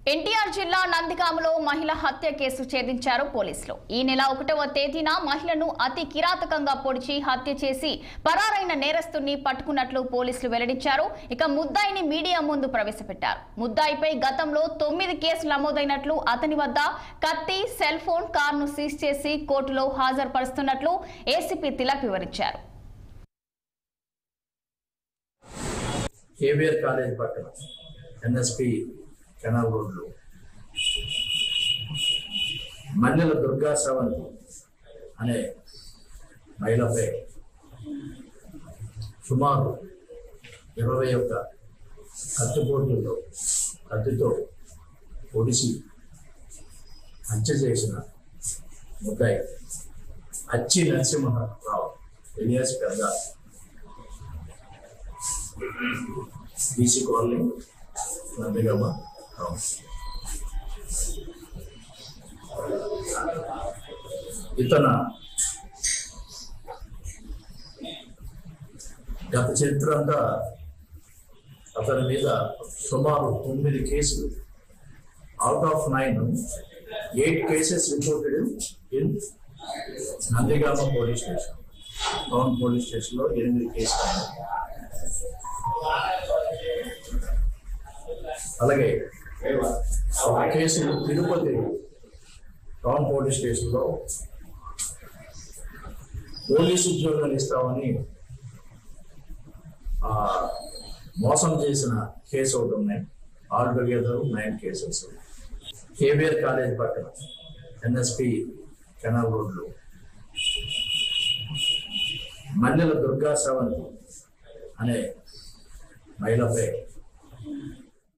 ఎన్టీఆర్ జిల్లా నందిగామలో మహిళ హత్య కేసు ఛేదించారు పోలీసులు. ఈ నెల 1వ తేదీన మహిళను అతి కిరాతకంగా పొడిచి హత్య చేసి పరారైన నేరస్తుని పట్టుకున్నట్లు పోలీసులు వెల్లడించారు. ఇక ముద్దాయిని మీడియా ముందు ప్రవేశపెట్టారు. ముద్దాయిపై గతంలో 9 కేసులు నమోదైనట్లు, అతని వద్ద కత్తి, సెల్ ఫోన్, కారును సీజ్ చేసి కోర్టులో హాజరుపరుస్తున్నట్లు ఏసీపీ తిలక్ వివరించారు. కేవీఆర్ కాలేజ్ పక్కన ఎన్ఎస్పి కెనాల్ రోడ్లో మల్లెల దుర్గా శ్రవంతి అనే మహిళపై సుమారు 21 కత్తిపోటుల్లో కత్తితో పొడిసి హత్య చేసిన ముద్దాయి అచ్చి నరసింహరావు ఎలియాస్ పెద్ద బీసీ కాలనీ నందిగామ ఇతన గత చరిత్ర అంతా అతని మీద సుమారు 9 కేసులు, out of 9 8 cases reported in Nandigama police station. Town police స్టేషన్లో 8 కేసులు. అలాగే ఒక కేసు తిరుపతి టౌన్ పోలీస్ స్టేషన్లో పోలీసు ఉద్యోగాలు ఇస్తామని మోసం చేసిన కేసు ఒకటి ఉన్నాయి. Altogether 9 cases. కేవీఆర్ కాలేజ్ పక్కన ఎన్ఎస్పి కెనాల్ రోడ్లో మల్లెల దుర్గా శ్రవంతి అనే మహిళపై